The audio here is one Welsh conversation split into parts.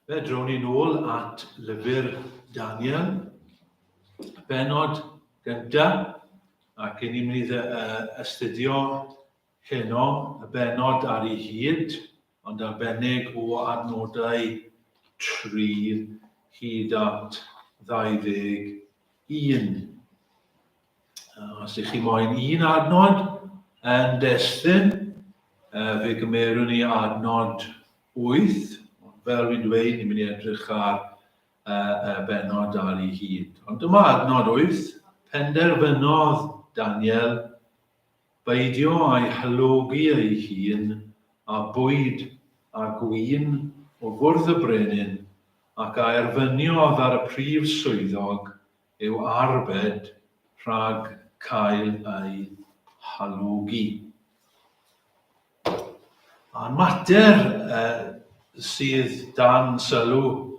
Fe dro'n ni nôl at lyfr Daniel, benod gyntaf, ac i ni'n mynd i astudio heno y benod ar ei hyd, ond arbennig o adnodau 3 hyd at 21. Os ych chi moyn un adnod yn destun, fe gymerwn ni adnod 8. Fel fi'n dweud, ni'n mynd i edrych ar benod ar ei hyd. Ond dyma adnod 8, penderfynodd Daniel beidio a'i hylogi ei hun a bwyd a gwyn o gwrdd y brenin ac a erfyniodd ar y prif swyddog i'w arbed rhag cael ei hylogi. A'r mater sydd dan sylw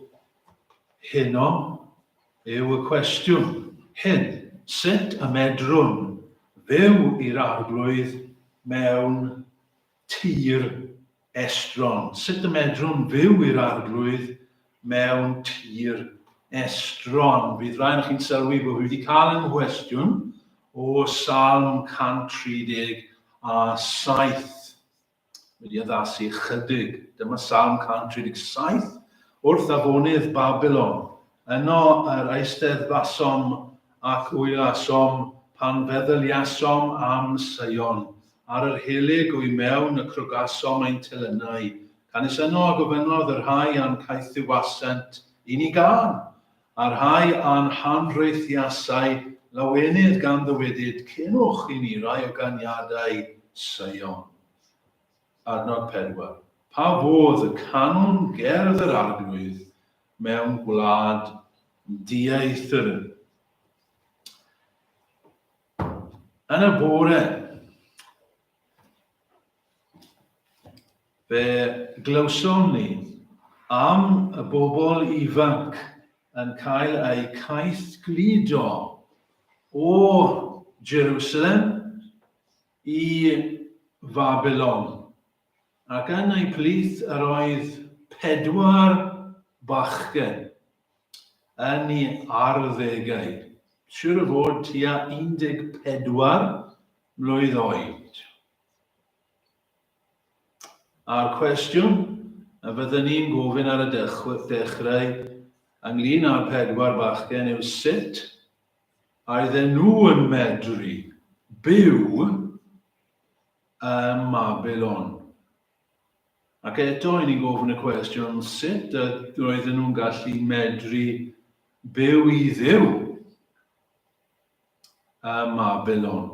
heno yw y cwestiwn hyn: sut y medrwn fyw i'r arglwydd mewn tir estron? Sut y medrwn fyw i'r arglwydd mewn tir estron? Bydd rhaid chi'n sylwi bod fi wedi cael yn nghwestiwn o Salm 137. Wedi addasu chydig. Dyma Salm 137 wrth afonydd Babylon. Yno yr eistedd basom ac wylasom pan feddyliasom am Sion. Ar yr helig o'i mewn y crwgasom ein telynau. Canis yno a gofynodd yr rhai a'n caeth wasent i ni gan. A'r rhai a'n hanreithiasau lawenydd gan ddywedyd cynwch i ni rai o ganiadau Sion. Adnod 4. Pa fodd y canwn gerdd yr arglwydd mewn gwlad dieithr? Yn y bore, fe glywsom ni am y bobl ifanc yn cael ei caeth gludo o Jerusalem i Babylon. Ac yn ei plith yr oedd 4 bachgen yn ei arddegau. Siwr o fod tua 14 mlwydd oed. A'r cwestiwn a fyddwn ni'n gofyn ar y dechrau ynglyn â'r 4 bachgen yw sut aedden nhw yn medru byw ym Babylon. Ac eto i ni'n gofyn y cwestiwn sut roedden nhw'n gallu medru byw I Dduw ym Babylon.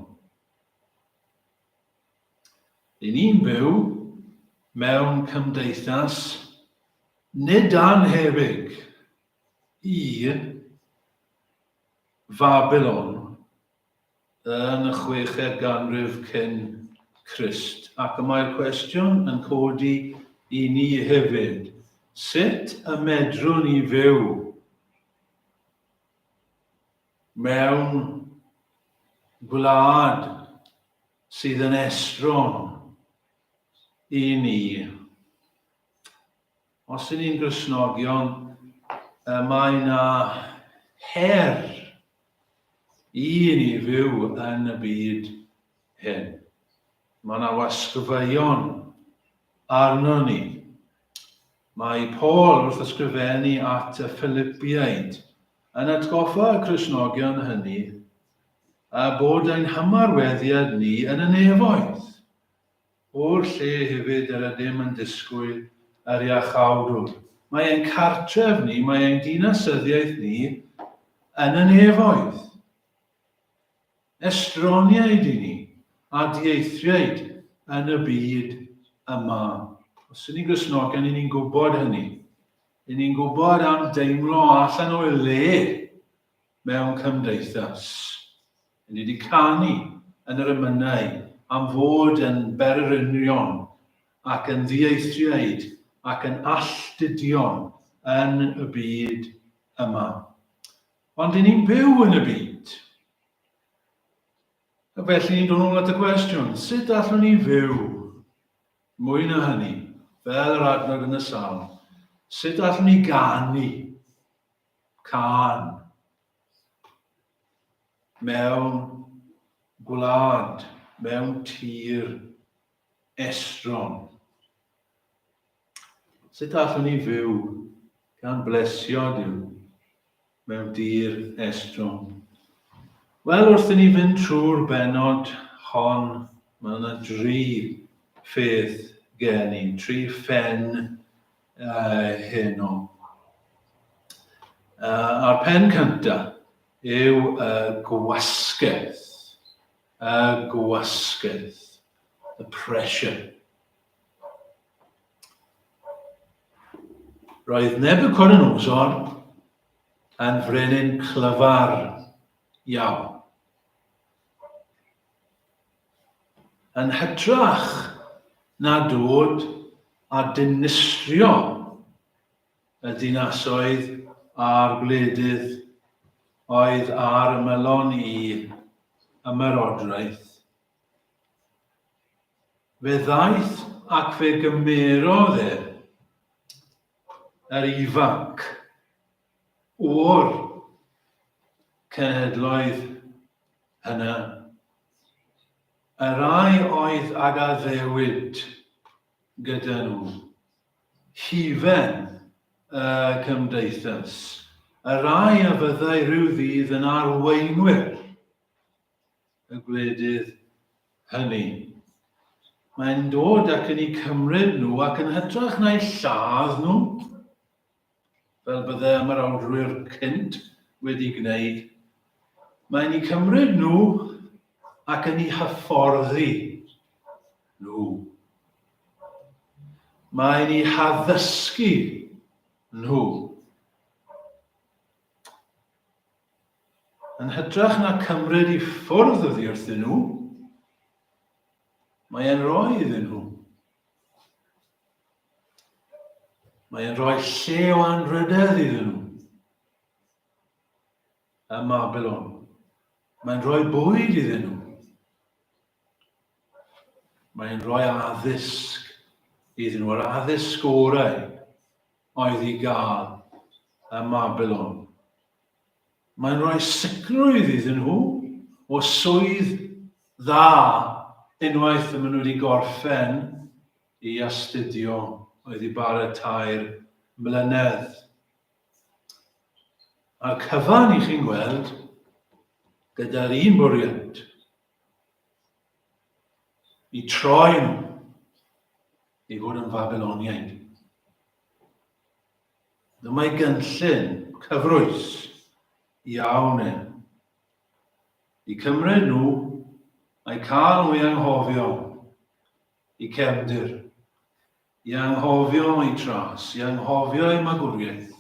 I ni'n byw mewn cymdeithas nid annhebyg I Babylon yn y 6eg ganrif cyn Crist. Ac mae'r cwestiwn yn codi I ni hefyd. Sut y medrwn ni fyw mewn gwlad sydd yn estron I ni? Os ydyn ni'n Gristnogion, mae yna her I ni fyw yn y byd hyn. Mae yna wasgrifeuon arno ni. Mae Paul wrth ysgrifennu at y Philippiaid yn atgoffa y Cristnogion hynny a bod ein hymarweddiad ni yn y nefoedd. O'r lle hefyd yr ydym yn disgwyl yr iachawdwr. Mae ein cartref ni, mae ein dinasyddiaeth ni yn y nefoedd. Estroniaid I ni a dieithriaid yn y byd yma. Os ydyn ni'n Gristnogion, ni'n gwybod hynny. Ni'n gwybod am deimlo allan o'i le mewn cymdeithas. Ni wedi canu yn yr emynau am fod yn bererinion ac yn ddieithriaid ac yn alltudion yn y byd yma. Ond ni'n byw yn y byd. Felly ni'n dod nôl at y cwestiwn, sut allwn ni fyw? Mwy na hynny, fel yr adnod yn y Salm, Sut allwn ni ganu can mewn gwlad, mewn tir estron? Sut allwn ni fyw gan blesio Duw mewn tir estron? Wel, wrth i ni fynd trwy'r benod hon, mae yna 3 ffeth gen i, 3 ffen heno. A'r pen cyntaf yw gwasgaeth. Gwasgaeth. The pressure. Roedd Nebuchadnezzar yn frenin clyfar iawn. Yn hytrach na dod a dinistrio y dinasoedd a'r gwledydd oedd ar ymylon i ymerodraeth. Fe ddaeth ac fe gymerodd yr ifanc o'r cenhedloedd hynna. Y rai oedd ag addewid gyda nhw, hufen y cymdeithas, y rai a fyddai rhyw ddydd yn arweinwyr y gwledydd hynny. Mae'n dod ac yn eu cymryd nhw ac yn hytrach na'u lladd nhw, fel byddai ymerawdwyr cynt wedi gwneud. Mae'n eu cymryd nhw ac yn eu hyfforddi nhw. Mae'n eu haddysgu nhw. Yn hytrach na cymryd i ffwrdd oddi wrthyn nhw, mae'n rhoi iddyn nhw. Mae'n rhoi lle o anrhydedd iddyn nhw. Y Babylon. Mae'n rhoi bwyd iddyn nhw. Mae'n rhoi addysg iddyn nhw. Yr addysg orau oedd i gael y Babylon. Mae'n rhoi sicrwydd iddyn nhw o swydd dda unwaith y maen nhw wedi gorffen i astudio oedd i baratau'r mlynedd. A'r cyfan i chi'n gweld gyda'r un bwriad i troi nhw i fod yn Babyloniaid. Dyma'i gynllun cyfrwys iawn i cymryd nhw a'i cael nhw i anghofio i cefndir, i anghofio i tras, i anghofio i magwriaeth,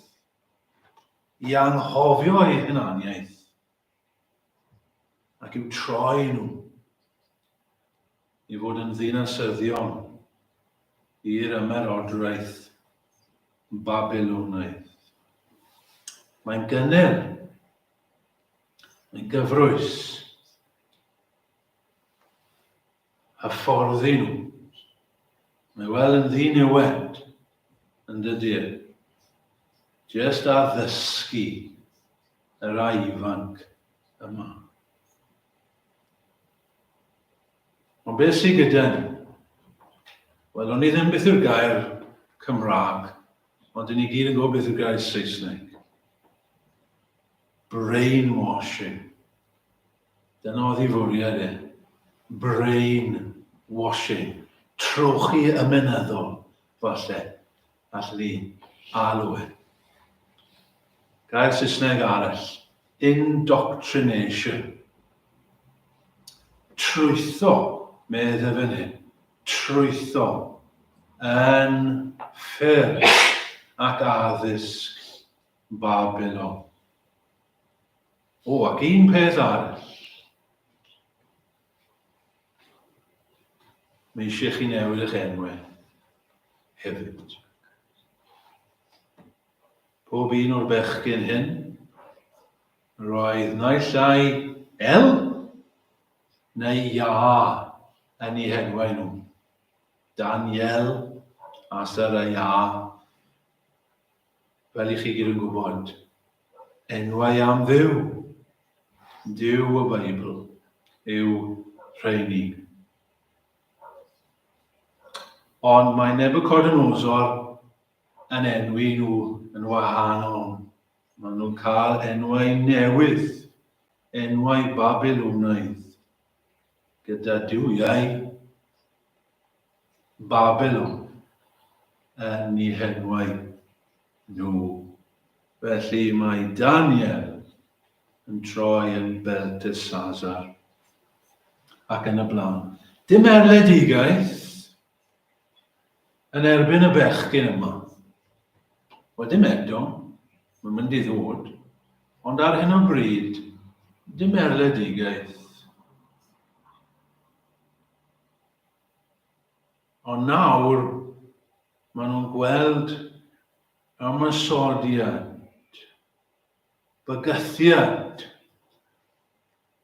i anghofio i hunaniaeth, ac i'w troi nhw i fod yn ddinasyddion i'r ymerodraeth Babylonaidd. Mae'n gynnil, mae'n gyfrwys, hyfforddi nhw. Mae wel yn ddiniwed yn dydy'r. Just a ddysgu y rai ifanc yma. Ond beth sydd gyda ni? Wel, o'n i ddim beth yw'r gair Cymraeg, ond dyn ni gyd yn gwybod beth yw'r gair Saesneg. Brainwashing. Dyna oedd ei fwriad Brainwashing. Trochi ymenyddol, falle, allwn ni alw Gair Saesneg arall. Indoctrination. Trwytho, meddwl fan hyn. Trwytho yn ffyrdd ac addysg Babylon. O, ac un peth arall. Mae eisiau chi newid eich enwau hefyd. Pob un o'r bechgyn hyn roedd naill ai el neu ia yn eu henwau nhw. Daniel, a Saraya, fel i chi gyd yn gwybod, enwau am Dduw. Duw y Beibl yw rheini. Ond mae Nebuchadnezzar yn enwi nhw yn wahanol. Maen nhw'n cael enwau newydd, enwau Babilonaidd, gyda duwiau Babylon yn eu henwau nhw. Felly mae Daniel yn troi yn Belteshazzar ac yn y blaen. Dim erledigaeth yn erbyn y bechgyn yma. Wel, dim eto, mae'n mynd i ddod, ond ar hyn o bryd, dim erledigaeth. Ond nawr, maen nhw'n gweld ymysodiad, bygythiad,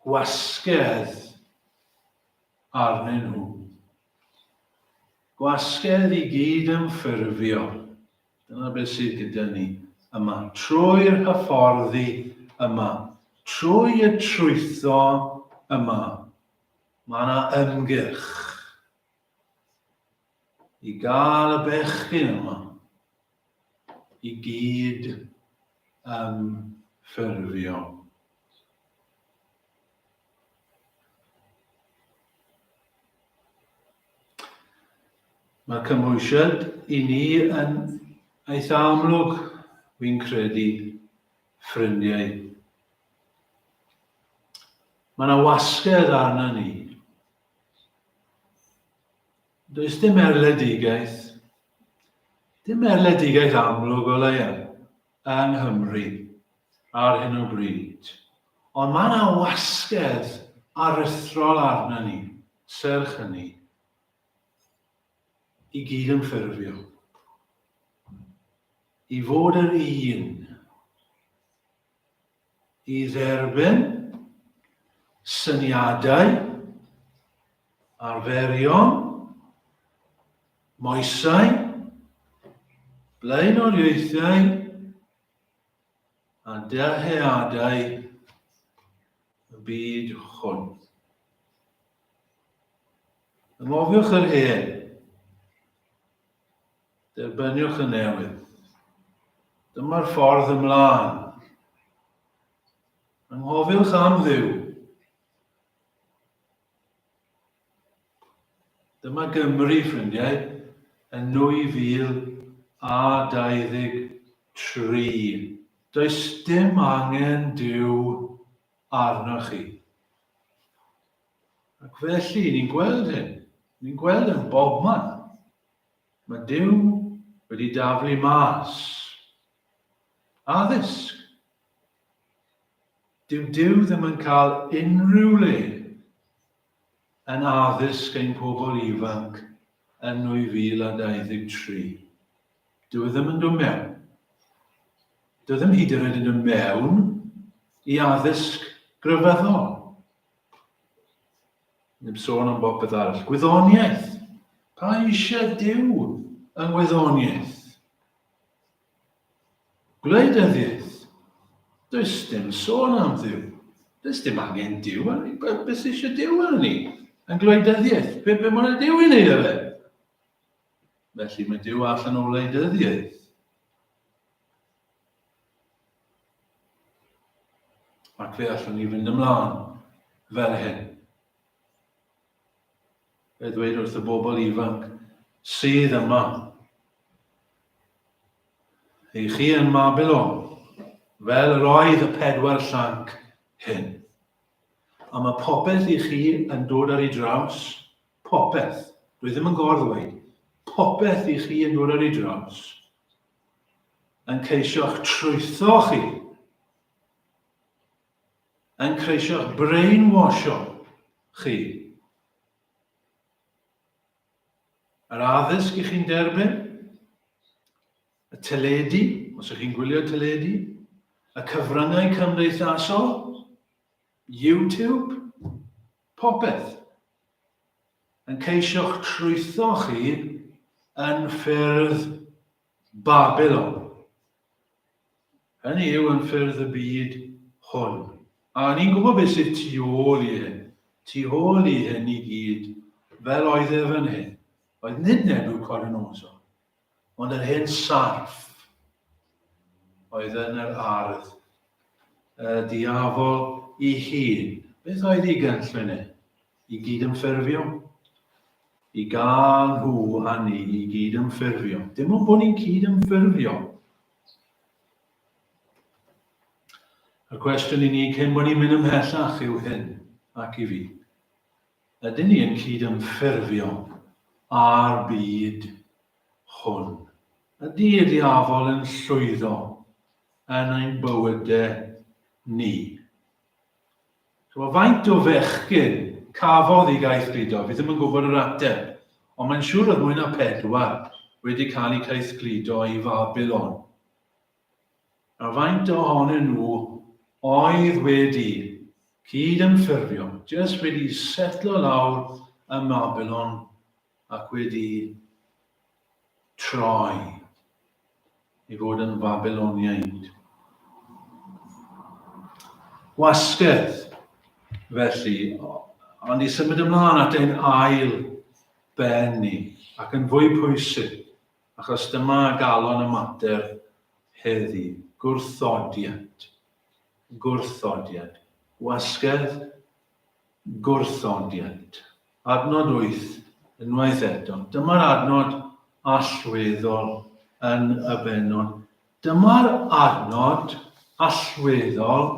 gwasgedd arnyn nhw. Gwasgedd i gyd yn ffurfio. Dyna beth sydd gyda ni yma. Trwy'r hyfforddi yma. Trwy y trwytho yma. Mae yna ymgyrch i gael y bechgyn yma i gyd ffurfio. Mae cymwysiad i ni yn eitha amlwg, fi'n credu, ffrindiau. Mae yna wasgedd arna ni. Does dim erledigaeth. Dim erledigaeth amlwg o leia yng Nghymru ar hyn o bryd. Ond mae yna wasgedd aruthrol arna ni, serch hynny, i gyd yn ffurfio. I fod yr un. I dderbyn syniadau, arferion, moesau, blaenoriaethau a dyheadau y byd hwn. Ymhofiwch yr hen, derbyniwch y newydd. Dyma'r ffordd ymlaen. Ymhofiwch am Dduw. Dyma Gymru, ffrindiau, yn 2023. Does dim angen Duw arnoch chi. Ac felly, ni'n gweld hyn. Ni'n gweld yn bobman. Mae Duw wedi daflu mas. Addysg. Dyw Duw ddim yn cael unrhyw le yn addysg ein pobl ifanc yn 2023. Dyw e ddim yn dod mewn. Dyw ddim hyd yn oed yn dod mewn i addysg grefyddol. Ddim sôn am bopeth arall. Gwyddoniaeth. Pa eisiau Duw yn gwyddoniaeth? Gwleidyddiaeth. Does dim sôn am Dduw. Does dim angen Duw. Beth eisiau Duw yn ni? Yn gwleidyddiaeth. Be mae'n Duw i wneud fe? Felly mae Duw allan o wleidyddiaeth. Ac fe allan ni fynd ymlaen fel hyn. Fe ddweud wrth y bobl ifanc sydd yma. Ei chi yn Babylon, fel yr oedd y 4 llanc hyn. A mae popeth i chi yn dod ar ei draws, popeth, dwi ddim yn gorddweud, popeth i chi yn dod ar ei draws, yn ceisio'ch trwytho chi, yn ceisio'ch brainwasho chi. Yr addysg i chi'n derbyn, y teledu, os ych chi'n gwylio teledu, y cyfryngau cymdeithasol, YouTube, popeth, yn ceisio'ch trwytho chi yn ffyrdd Babylon. Hynny yw yn ffyrdd y byd hwn. A ni'n gwybod beth sydd tu ôl i hyn. Tu ôl i hyn i gyd, fel oedd e fan hyn. Oedd nid Nebuchadnezzar, ond yr hen sarf oedd yn yr ardd. Y diafol i hun. Beth oedd ei gynllun e? I gyd yn ffurfio. I gael nhw a ni i gyd yn ffurfio. Dim ond bod ni'n gyd yn ffurfio. Y cwestiwn i ni cyn bod ni'n mynd ymhellach yw hyn ac i fi. Ydyn ni yn cyd yn ffurfio a'r byd hwn? Ydy y diafol yn llwyddo yn ein bywydau ni? So, faint o fechgyn cafodd ei gaeth gludo? Fi ddim yn gwybod yr ateb, ond mae'n siŵr oedd mwy na 4 wedi cael eu caeth gludo i Babylon. A faint ohonyn nhw oedd wedi cyd yn ffurfio, jyst wedi setlo lawr ym Babylon ac wedi troi i fod yn Babyloniaid. Wasgedd, felly, ond i symud ymlaen at ein ail ben ni, ac yn fwy pwysig, achos dyma galon y mater heddi, gwrthodiad. Gwrthodiad. Wasgedd, gwrthodiad. Adnod 8, unwaith eto. Dyma'r adnod allweddol yn y benod. Dyma'r adnod allweddol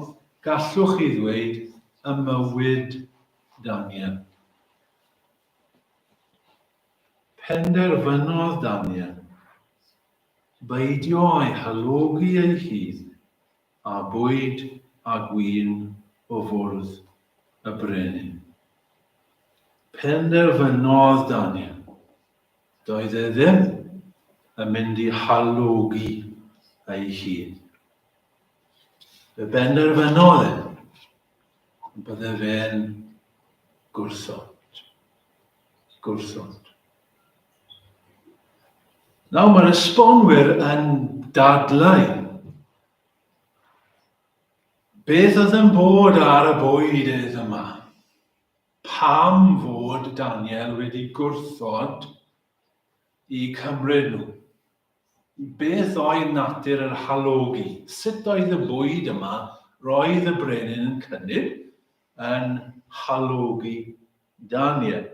gallwch chi ddweud y mywyd Daniel. Penderfynodd Daniel beidio a'i halogi ei hun a bwyd a gwyn o fwrdd y brenin. Penderfynodd Daniel, doedd e ddim yn mynd i halogi ei hun. Fe benderfynodd e, bydde fe'n gwrthod. Gwrthod. Nawr mae'r esbonwyr yn dadlau beth oedd yn bod ar y bwydydd yma. Pam fod Daniel wedi gwrthod i cymryd nhw? Beth oedd natur yr halogi? Sut oedd y bwyd yma roedd y brenin yn cynnig yn halogi Daniel?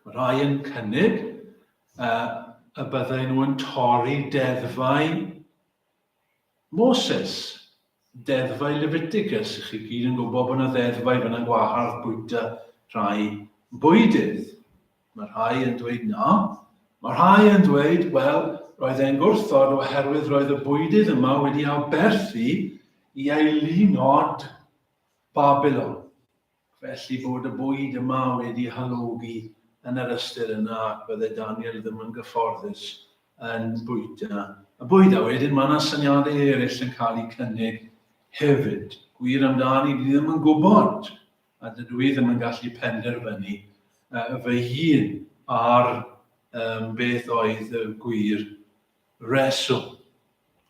Mae rhai yn cynnig y byddai nhw yn torri deddfau Moses, deddfau Leviticus. Chi gyd yn gwybod bod yna deddfau fyna gwahardd bwyta rhai bwydydd. Mae rhai yn dweud na. Mae rhai yn dweud, wel, roedd e'n gwrthod oherwydd roedd y bwydydd yma wedi aberthu i eilunod Babylon. Felly bod y bwyd yma wedi halogi yn yr ystyr yna ac bydde Daniel ddim yn gyfforddus yn bwyta. Y bwyd a wedyn mae yna syniadau eraill yn cael eu cynnig hefyd. Gwir amdani, ni ddim yn gwybod, a dydw i ddim yn gallu penderfynu fy hun ar beth oedd y gwir reswm.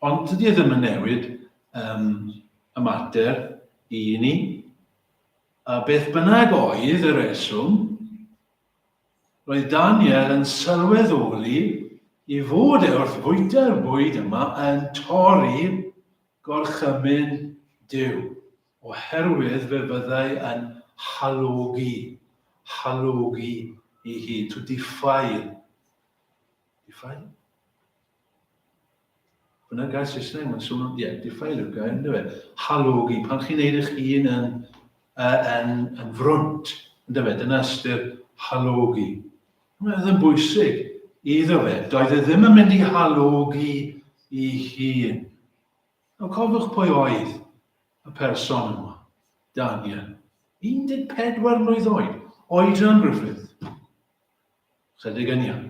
Ond dydy ddim yn newid y mater i ni. A beth bynnag oedd y reswm, roedd Daniel yn sylweddoli i fod e wrth fwyta'r bwyd yma yn torri gorchymyn Duw, oherwydd fe byddai yn halogi i hi, to defile. Defile? Fyna gair Saesneg, mae'n sôn am, defile yw'r gair, ynddo fe? Halogi, pan chi'n neud eich hun yn frwnt, ynddo fe? Dyna ystyr halogi. Mae'n bwysig iddo fe, doedd e ddim yn mynd i halogi i hun. Nawr cofiwch pwy oedd y person yma, Daniel. 14 mlwydd oed, oedran Griffith. Chydig yn iawn.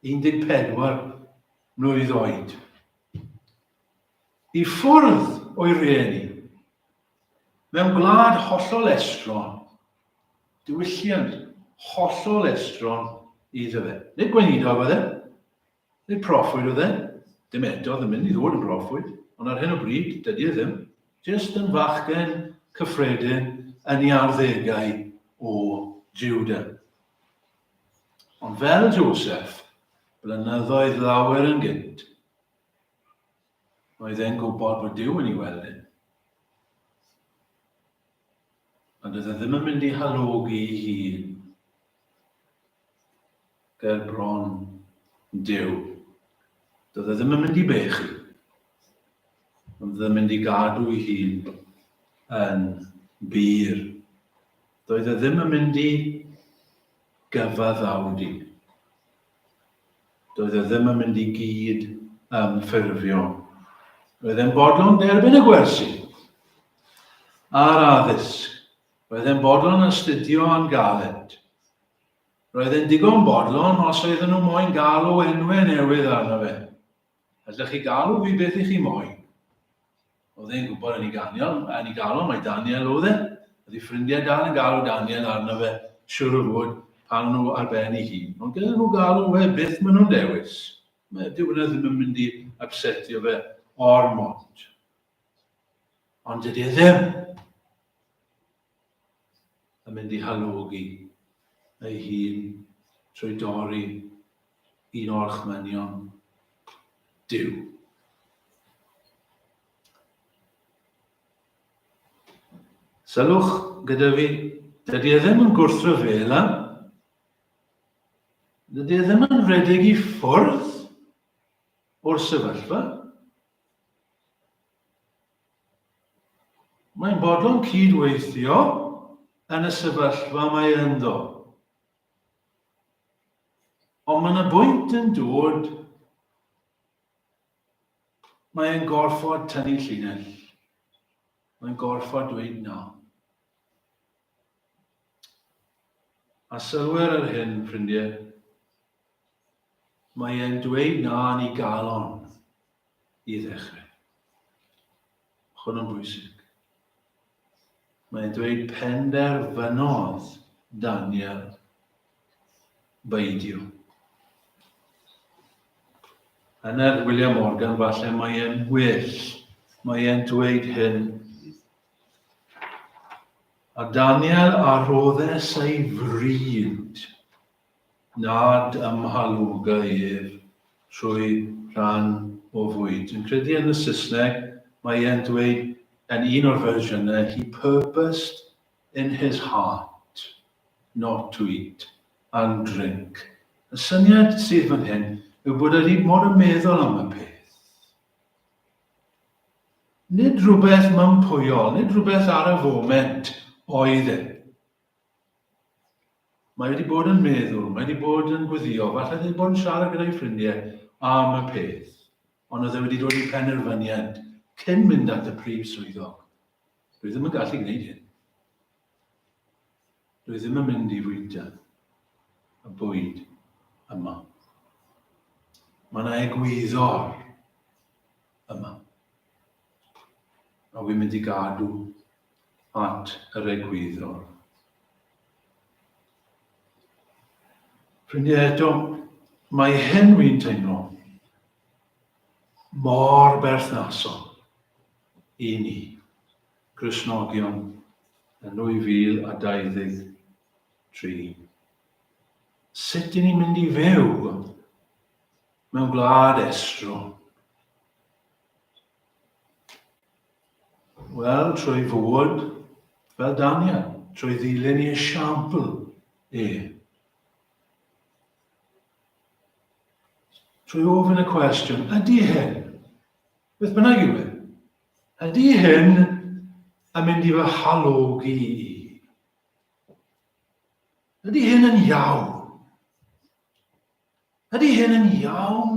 14 mlwydd oed. I ffwrdd o'i rieni, mewn gwlad hollol estron, diwylliant hollol estron iddo fe. Nid gweinidog oedd e, nid proffwyd oedd e, dim eto ddim mynd I ddod yn broffwyd, ond ar hyn o bryd, dydy e ddim, jyst yn fachgen cyffredin yn ei arddegau o Juda. Ond fel Joseph, blynyddoedd lawer yn gynt, oedd e'n gwybod bod Duw yn ei weld hyn. Ond oedd e ddim yn mynd I halogi I hun ger bron Duw. Doedd e ddim yn mynd I bechu, ond oedd e'n mynd I gadw ei hun yn bir. Doedd e ddim yn mynd I gyfaddawdi. Doedd e ddim yn mynd I gyd ymffurfio. Roedd e'n bodlon derbyn y gwersi a'r addysg. Roedd e'n bodlon astudio a'n galed. Roedd e'n digon bodlon os oedden nhw moyn galw enwau newydd arno fe. Ydych chi galw fi beth I chi moyn? Oedd e'n gwybod yn ei galw, mae Daniel oedd e. Oedd ei ffrindiau dal yn galw Daniel arno fe, siwr o fod pan nhw ar ben ei hun. Ond gyda nhw galw fe beth maen nhw'n dewis. Dyw hwnna ddim yn mynd I upsetio fe ormod. Ond dydy e ddim yn mynd I halogi ei hun trwy dorri un o'r chmynion Duw. Sylwch gyda fi, dydy e ddim yn gwrthryfela, dydy e ddim yn rhedeg I ffwrdd o'r sefyllfa. Mae'n bodlon cydweithio yn y sefyllfa mae ynddo. Ond mae'n y bwynt yn dod, mae'n gorfod tynnu llinell. Mae'n gorfod dweud na. A sylwer ar hyn, ffrindiau, mae'n dweud na yn ei galon I ddechrau. Hwn yn bwysig. Mae'n dweud penderfynodd Daniel beidio. Yna William Morgan, falle mae'n well. Mae'n dweud hyn. A Daniel aroddes ei fryd nad ymhalwga ef trwy rhan o fwyd. Yn credu yn y Saesneg, mae'n dweud yn un o'r fersiynau, he purposed in his heart not to eat and drink. Y syniad sydd fan hyn yw bod wedi mod yn meddwl am y peth. Nid rhywbeth mympwyol, nid rhywbeth ar y foment oedd e. Mae wedi bod yn meddwl, mae wedi bod yn gweddio, falle wedi bod yn siarad gyda'i ffrindiau am y peth. Ond oedd e wedi dod I penderfyniad cyn mynd at y prif swyddog. Dwi ddim yn gallu gwneud hyn. Dwi ddim yn mynd I fwyta y bwyd yma. Mae yna egwyddor yma. A wy'n mynd I gadw at yr egwyddor. Ffrindiau eto, mae hyn wy'n teimlo mor berthnasol I ni, Gristnogion yn 2023. Sut I ni'n mynd I fyw mewn gwlad estron? Wel, trwy fod fel Daniel, trwy ddilyn I esiampl Trwy ofyn y cwestiwn, ydy hyn? Beth bynnag yw e? Ydy hyn yn mynd I fy halogi I? Ydy hyn yn iawn? Ydy hyn yn iawn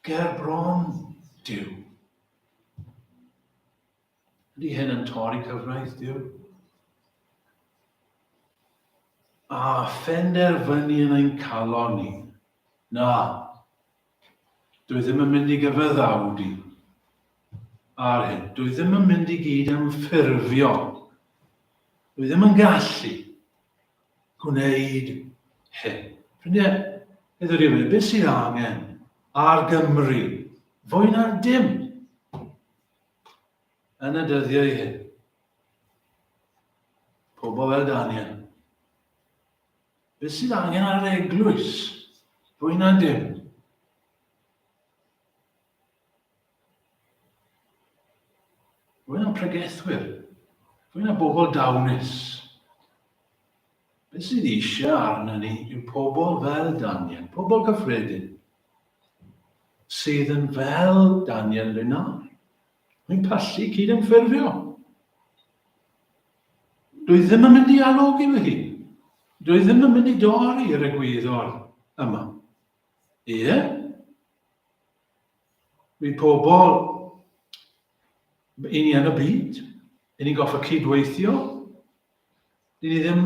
ger bron Duw? Ydy hyn yn torri cyfraith Duw? A phenderfynu yn ein calon ni. Na, dwi ddim yn mynd I gyfaddawdi ar hyn. Dwi ddim yn mynd I gyd ymffurfio. Dwi ddim yn gallu gwneud hyn. Ffrindiau, iddo rhywun, beth sydd angen ar Gymru Fwy na dim. Yn y dyddiau hyn. Pobl fel Daniel. Beth sydd angen ar yr eglwys? Fwy na dim. Fwy na pregethwyr. Fwy na bobl dawnus. Beth sydd eisiau arna ni yw pobl fel Daniel, pobl cyffredin, sydd yn fel Daniel yna. Mae'n pallu cydymffurfio. Dwi ddim yn mynd i alog i fy hun. Dwi ddim yn mynd i dorri yr egwyddor yma. Ie? Mae pobl i ni yn y byd, i ni goffa cydweithio. Dyn ni ddim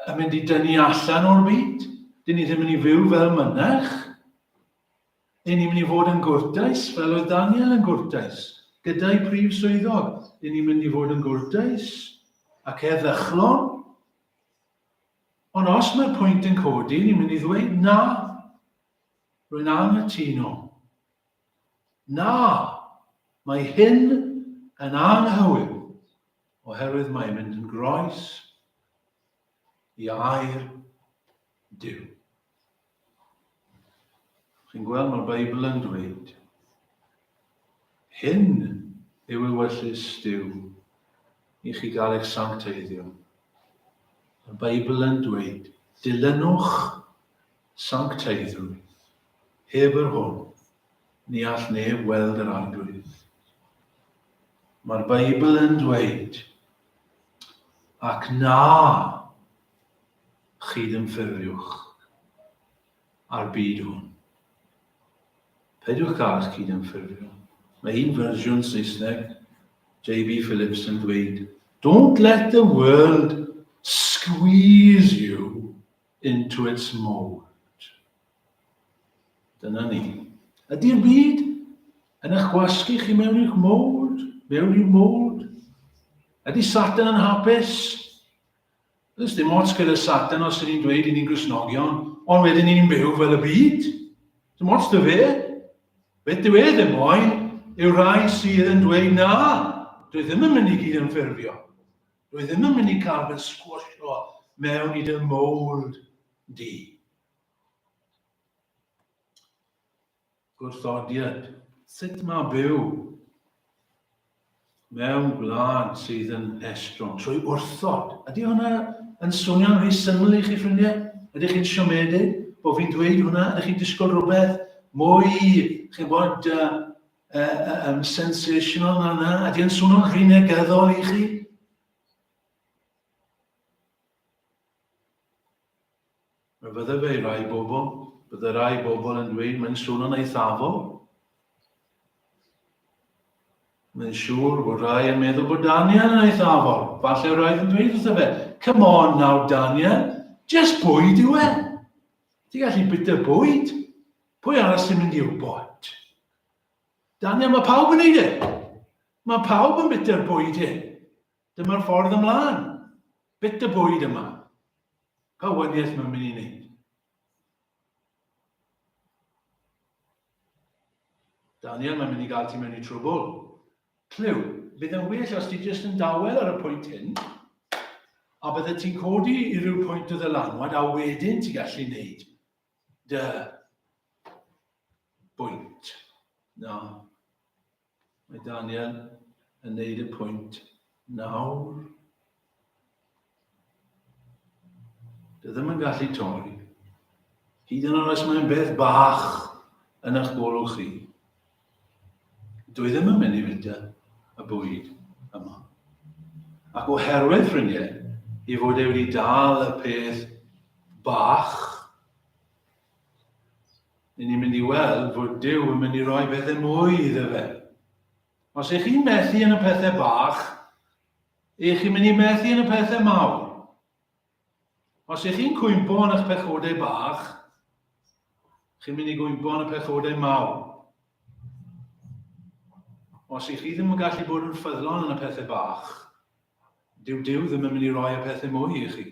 yn mynd i dynnu allan o'r byd. Dyn ni ddim yn mynd i fyw fel mynach. Dyn ni'n mynd i fod yn gwrtais, fel oedd Daniel yn gwrtais. Gyda'i prif swyddog, dyn ni'n mynd i fod yn gwrtais ac eddychlon. Ond os mae'r pwynt yn codi, ni'n mynd i ddweud na. Rwy'n anghytuno. Na, mae hyn yn anghywir oherwydd mae'n mynd yn groes i air Duw. Chi'n gweld mae'r Beibl yn dweud, hyn yw ewyllys Duw i chi gael eich sancteiddio. Mae'r Beibl yn dweud, dilynwch sancteiddrwydd, heb yr hwn, ni all neb weld yr arglwydd. Mae'r Beibl yn dweud, ac na chydymffurfiwch ar byd hwn. Peidiwch gael eich cydymffurfio. Mae un fersiwn Saesneg, J.B. Phillips yn dweud, don't let the world squeeze you into its mold. Dyna ni. Ydy'r byd yn eich gwasgu chi mewn i'ch mold? Mewn i'w mold? Ydy Satan yn hapus? Ys dim ots gyda Satan os ydyn ni'n dweud i ni'n Gristnogion, ond wedyn ni'n byw fel y byd. Dim ots dy fe. Beth dyw e ddim moyn yw rai sydd yn dweud na. Dwi ddim yn mynd i gyd yn ffurfio. Dwi ddim yn mynd i cael fy sgwrsio mewn i dy mold di. Gwrthodiad. Sut mae byw mewn gwlad sydd yn estron, trwy wrthod. Ydy hwnna yn swnio'n rhy syml i chi, ffrindiau? Ydych chi'n siomedig bod fi'n dweud hwnna? Ydych chi'n disgwyl rhywbeth mwy, chi'n bod, sensational na na? Ydy yn swnio'n rhy negyddol i chi? Fydde fe rai bobl, bydde rai bobl yn dweud mae'n swnio'n eithafol. Mae'n siŵr bod rai yn meddwl bod Daniel yn eithafol. Falle rai yn dweud wrtho fe, come on now Daniel, just bwyd yw e. Ti gallu bita bwyd. Pwy arall sy'n mynd i wybod? Daniel, mae pawb yn neud e. Mae pawb yn bita'r bwyd e. Dyma'r ffordd ymlaen. Bita bwyd yma. Pa wyniaeth mae'n mynd i wneud? Daniel, mae'n mynd i gael ti mewn i trwbl. Clyw, bydd yn well os ti jyst yn dawel ar y pwynt hyn, a bydde ti'n codi i ryw pwynt o ddylanwad, a wedyn ti'n gallu wneud dy bwynt. Na, mae Daniel yn wneud y pwynt nawr. Dy ddim yn gallu torri. Hyd yn oed os mae'n beth bach yn eich golwg chi. Dwi ddim yn mynd i fyta y bwyd yma. Ac oherwydd, ffrindiau, i fod e wedi dal y peth bach, ni'n mynd i weld fod Duw yn mynd i roi bethau mwy iddo fe. Os ych chi'n methu yn y pethau bach, ych chi'n mynd i methu yn y pethau mawr. Os ych chi'n cwympo yn eich pechodau bach, chi'n mynd i gwympo yn y pechodau mawr. Os ych chi ddim yn gallu bod yn ffyddlon yn y pethau bach, Duw ddim yn mynd i roi y pethau mwy i chi.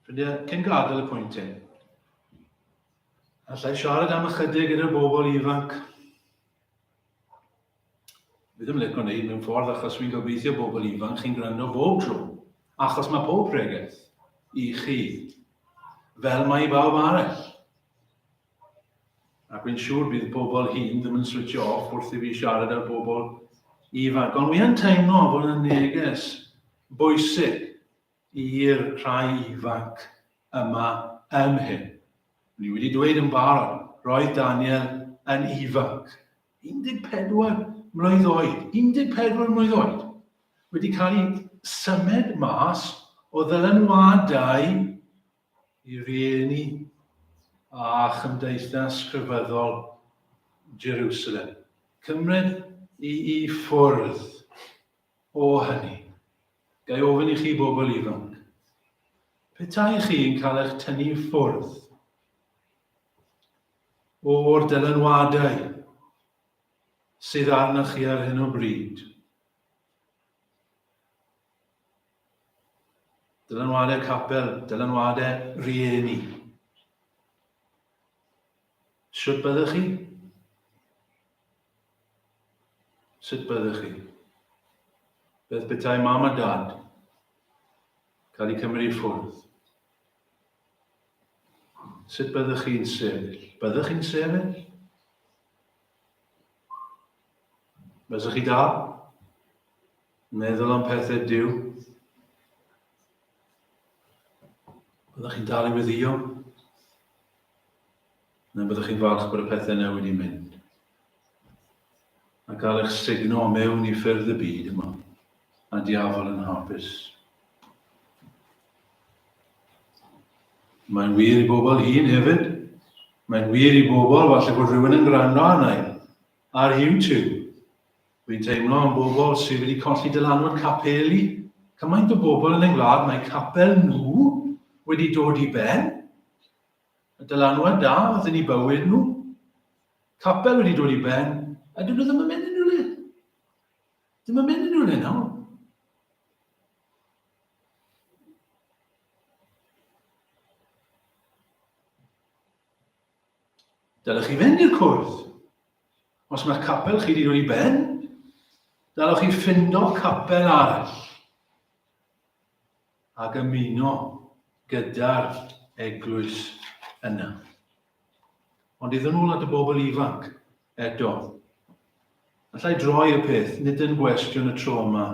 Ffrindiau, cyn gadael y pwynt hyn, allai siarad am ychydig gyda'r bobl ifanc. Fi ddim licio wneud mewn ffordd achos fi'n gobeithio bobl ifanc chi'n gwrando bob tro. Achos mae pob pregaeth i chi fel mae i bawb arall. Ac fi'n siŵr bydd bobl hyn ddim yn switch off wrth i fi siarad ar bobl ifanc. Ond fi yn teimlo bod yn neges bwysig i'r rhai ifanc yma ym hyn. Ni wedi dweud yn barod, roedd Daniel yn ifanc. 14 mlwydd oed. 14 mlwydd oed. Wedi cael ei symud mas o ddylanwadau i rieni a chymdeithas crefyddol Jerusalem. Cymryd i ffwrdd o hynny. Gai ofyn i chi bobl ifanc. Petai chi'n cael eich tynnu ffwrdd o'r dylanwadau sydd arnoch chi ar hyn o bryd. Dylanwadau capel, dylanwadau rieni. Sut byddech chi? Sut byddech chi? Beth petai mam a dad cael ei cymryd i ffwrdd? Sut byddech chi'n sefyll? Byddech chi'n sefyll? Byddech chi dal? Meddwl am pethau Duw? Byddech chi'n dal i weddio? Neu byddech chi'n falch bod y pethau neu wedi mynd? A cael eich signo mewn i ffyrdd y byd yma, a diafol yn hapus. Mae'n wir i bobl hyn hefyd. Mae'n wir i bobl, falle bod rhywun yn gwrando arna ar YouTube. Fi'n teimlo am bobl sydd wedi colli dylanwad capeli. Cymaint o bobl yn gwlad, mae capel nhw wedi dod i ben. Y dylanwad da oedd yn ei bywyd nhw. Capel wedi dod i ben, a dyn nhw ddim yn mynd yn nhw le. Ddim yn mynd yn nhw le nawr. Dylech chi fynd i'r cwrdd. Os mae'r capel chi wedi dod i ben, dylech chi ffindo capel arall ac ymuno gyda'r eglwys yna. Ond iddyn nhw at y bobl ifanc eto. Allai droi y peth, nid yn gwestiwn y tro yma,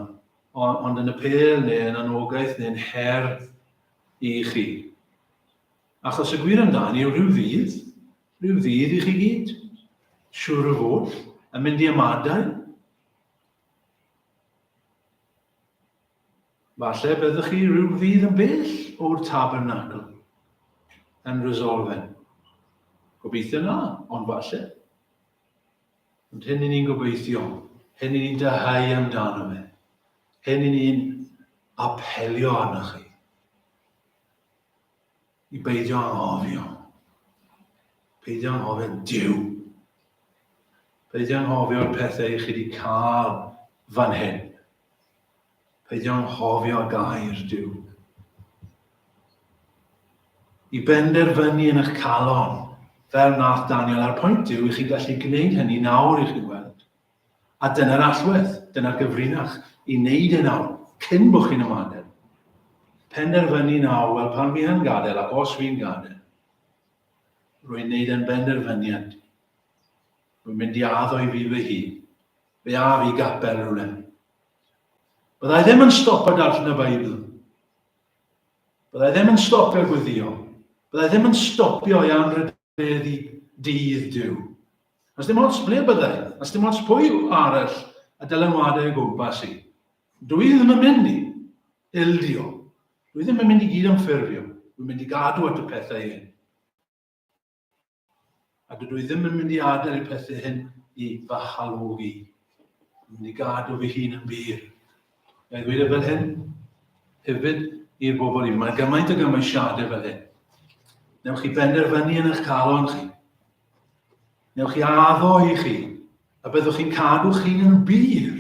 ond yn apel neu yn anogaeth neu'n herdd i chi. Achos y gwir amdani yw rhyw ddydd i chi gyd, siŵr o fod, yn mynd i ymadael. Falle byddwch chi rhyw ddydd yn bell o'r tabernacl yn resolfen. Gobeithio na, ond falle. Ond hyn i ni'n gobeithio, hyn i ni'n dyhau amdano fe, hyn i ni'n apelio arnoch chi. I beidio anghofio. Peidio anghofio Duw. Peidio anghofio'r pethau chi wedi cael fan hyn. Peidio anghofio gair Duw. I benderfynu yn eich calon, fel nath Daniel ar pwynt Duw, i chi gallu gwneud hynny nawr i chi weld. A dyna'r allwedd, dyna'r gyfrinach, i wneud e nawr, cyn bod chi'n ymadel. Penderfynu nawr, wel pan fi yn gadael, ac os fi'n gadael, rwy'n wneud yn benderfyniad. Rwy'n mynd i addo i fi fy hun. Fe a fi gapel rhywle. Byddai ddim yn stopio darllen y Beibl. Byddai ddim yn stopio gwyddio. Byddai ddim yn stopio i anrhydeddu dydd Duw. Os dim ots ble byddai, os dim ots pwy arall a dylanwadau o gwmpas i. Dwi ddim yn mynd i ildio. Dwi ddim yn mynd i gyd ymffurfio. Dwi'n mynd i gadw at y pethau hyn. A dydw i ddim yn mynd i adael i pethau hyn i fy halogi. Dwi'n mynd i gadw fy hun yn byr. Gai ddweud fel hyn? Hefyd i'r bobl ifanc. Mae gymaint o gymwysiadau fel hyn. Newch chi benderfynu yn eich calon chi. Newch chi addo i chi. A byddwch chi'n cadw chi'n yn byr.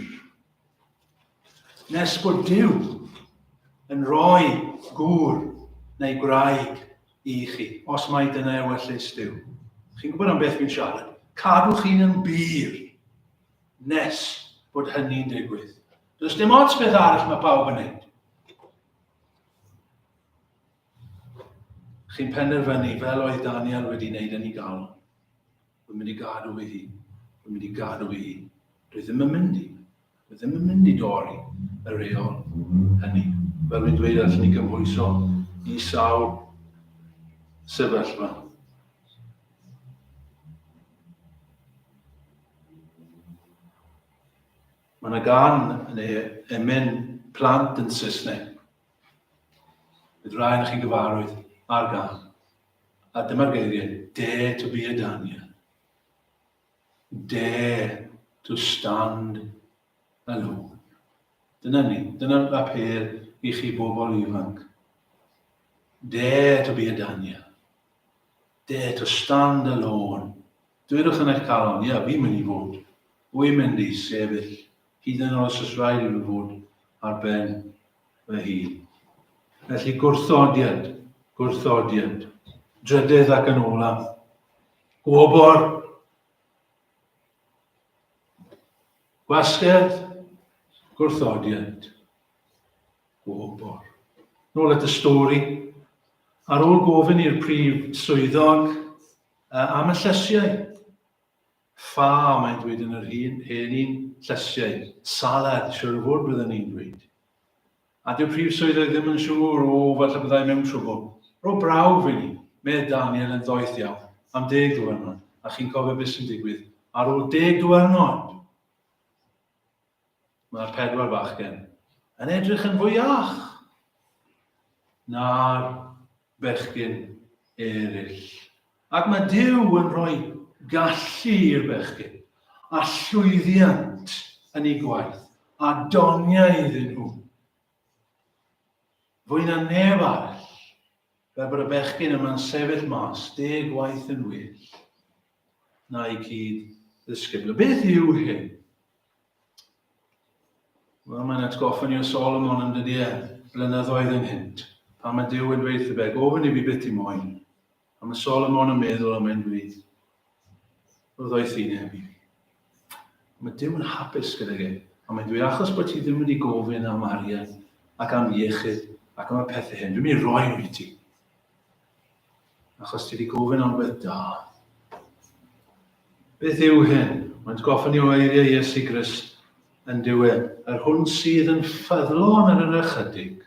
Nes bod Duw yn rhoi gŵr neu gwraig i chi, os mai dyna ewyllus Duw. Chi'n gwybod am beth fi'n siarad? Cadwch chi'n yn byr nes bod hynny'n digwydd. Does dim ots beth arall mae pawb yn neud. Chi'n penderfynu fel oedd Daniel wedi wneud yn ei galon. Dwi'n mynd i gadw fi hi. Dwi'n mynd i gadw fi hi. Dwi ddim yn mynd i. Dwi ddim yn mynd i dorri y reol hynny. Fel fi'n dweud allan ni gymhwyso i sawl sefyllfa. Mae yna gan neu emyn plant yn Saesneg. Bydd rai yn chi'n gyfarwydd ar gan. A dyma'r geiriau, dare to be a Daniel. Dare to stand alone. Dyna ni, dyna'r apel i chi bobl ifanc. Dare to be a Daniel. Dare to stand alone. Dwedwch yn eich calon, ia, fi'n mynd i fod. Wy'n mynd i sefyll. Hyd yn oes os rhaid i fi fod ar ben fy hun. Felly gwrthodiad. Drydydd ac yn olaf. Gwobor. Gwasgedd. Gwrthodiad. Gwobor. Nôl at y stori. Ar ôl gofyn i'r prif swyddog am y llysiau. Ffa, mae'n dweud yn yr hen un llysiau. Salad, siwr o fod byddwn ni'n dweud. A dyw prif swyddog ddim yn siŵr, falle byddai mewn trwbl. Ro brawf i ni, med Daniel yn ddoeth iawn, am 10 diwrnod. A chi'n cofio beth sy'n digwydd. Ar ôl 10 diwrnod, mae'r 4 bachgen yn edrych yn fwy iach na'r bechgyn eraill. Ac mae Duw yn rhoi gallu i'r bechgyn, a llwyddiant yn ei gwaith, a doniau iddyn nhw. Fwy na neb arall, fel bod y bechgyn yma'n sefyll mas, 10 gwaith yn well, na i cyd ddisgybl. Beth yw hyn? Wel, mae'n atgoffa ni o Solomon yn dydi blynyddoedd ynghynt. Pan mae Duw yn dweud y gofyn i fi beth i moyn. A mae Solomon yn meddwl am ein dweud, roedd o'i ddyneb i fi. Mae Duw yn hapus gyda ge. A mae'n dweud, achos bod ti ddim wedi gofyn am arian, ac am iechyd, ac am y pethau hyn, dwi'n mynd i roi nhw i ti. Achos ti wedi gofyn am beth da. Beth yw hyn? Mae'n atgoffa ni o eiriau Iesu Grist yn diwedd. Yr hwn sydd yn ffyddlon ar yr ychydig,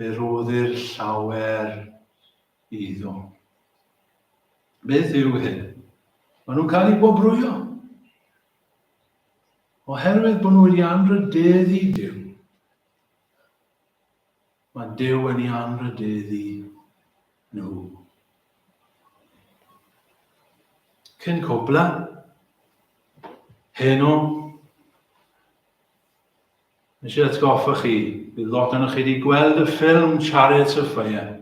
fe roddir llawer iddo. Beth yw hyn? Maen nhw'n cael eu bobrwyo. Oherwydd bod nhw wedi anrhydeddu Duw. Mae Duw yn ei anrhydeddu nhw. Cyn cwbla, heno, nes i atgoffa chi, bydd lot o'n chi wedi gweld y ffilm Chariots of Fire.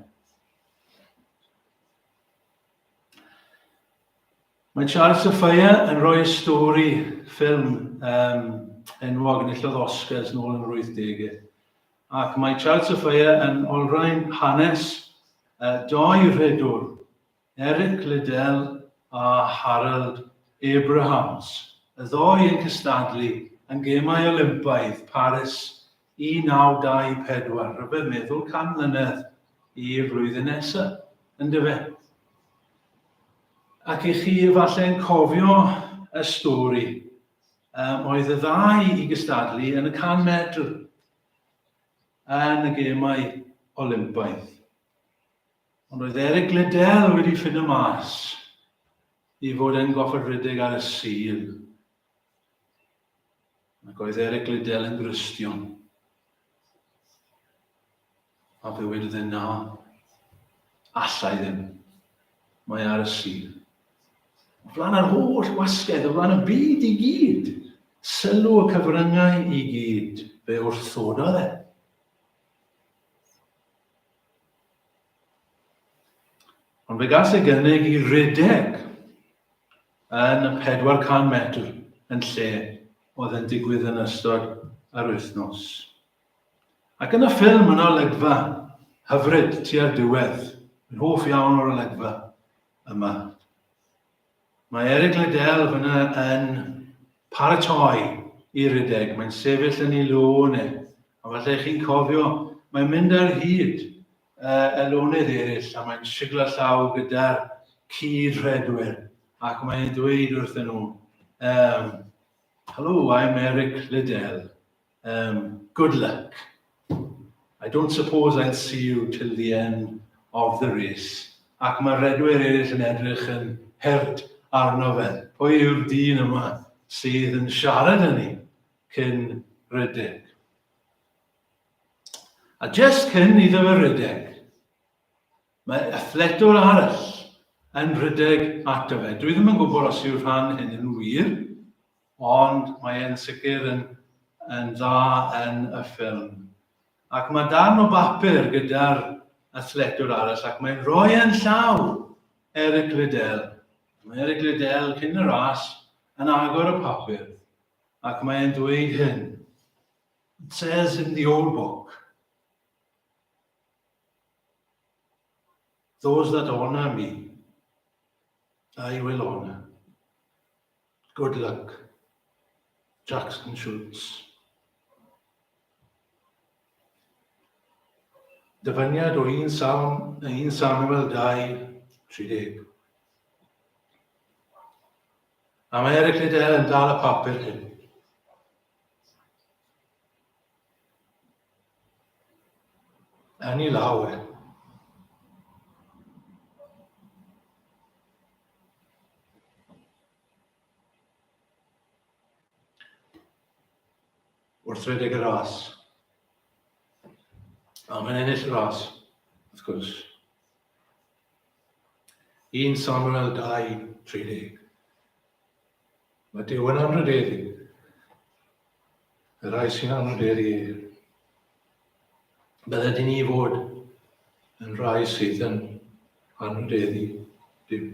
Mae Chariots of Fire yn rhoi stori, ffilm enwog yn illodd Oscars nôl yn yr 80au. Ac mae Chariots of Fire yn olrhain hanes doi rhedwr, Eric Liddell a Harold Abrahams. Y ddoi yn cystadlu yn gemau Olympaidd Paris 1924. Rhyfedd meddwl 100 mlynedd i'r flwyddyn nesaf, yn dyfe. Ac i chi efallai'n cofio y stori, oedd y ddau i gystadlu yn y 100 metr yn y gemau Olympaidd. Ond oedd Eric Liddell wedi ffindo mas i fod yn goffodrydig ar y sul. Ac oedd Eric Liddell yn Gristion. A fe wedodd e na, allai ddim. Mae ar y sul. O flaen yr holl wasgedd, o flaen y byd i gyd. Sylw y cyfryngau i gyd, fe wrthododd e. Ond fe gall e gynnig i redeg yn y 400 metr yn lle oedd yn digwydd yn ystod yr wythnos. Ac yn y ffilm yna olygfa, hyfryd tua'r diwedd. Yn hoff iawn o'r olygfa yma. Mae Eric Liddell fyna yn paratoi i rydeg. Mae'n sefyll yn ei lôn e. A falle chi'n cofio, mae'n mynd ar hyd y lonydd eraill a mae'n siglo llaw gyda'r cyd-redwyr. Ac mae'n dweud wrthyn nhw, hello, I'm Eric Liddell. Good luck. I don't suppose I'll see you till the end of the race. Ac mae redwyr eraill yn edrych yn hert arno fe. Pwy yw'r dyn yma sydd yn siarad â ni cyn rydeg? A just cyn iddo fe rydeg, mae athletwr arall yn rydeg ato fe. Dwi ddim yn gwybod os yw'r rhan hyn yn wir, ond mae e'n sicr yn dda yn y ffilm. Ac mae darn o bapur gyda'r athletwr arall ac mae'n rhoi yn llaw Eric Liddell. Mae Eric Liddell cyn y ras yn agor y papur ac mae'n dweud hyn. It says in the old book, those that honor me, I will honor. Good luck, Jackson Schultz. Dyfyniad o 1 Samuel 2:30. A mae Eric Liddell yn dal y papur hyn. Yn ei law e. Wrth rhedeg y ras. A mae'n ennill y ras, wrth gwrs. 1 Samuel 2:30. Mae Duw yn anrhydeddu. Y rai sy'n anrhydeddu. Bydde ni fod yn rai sydd yn anrhydeddu Duw.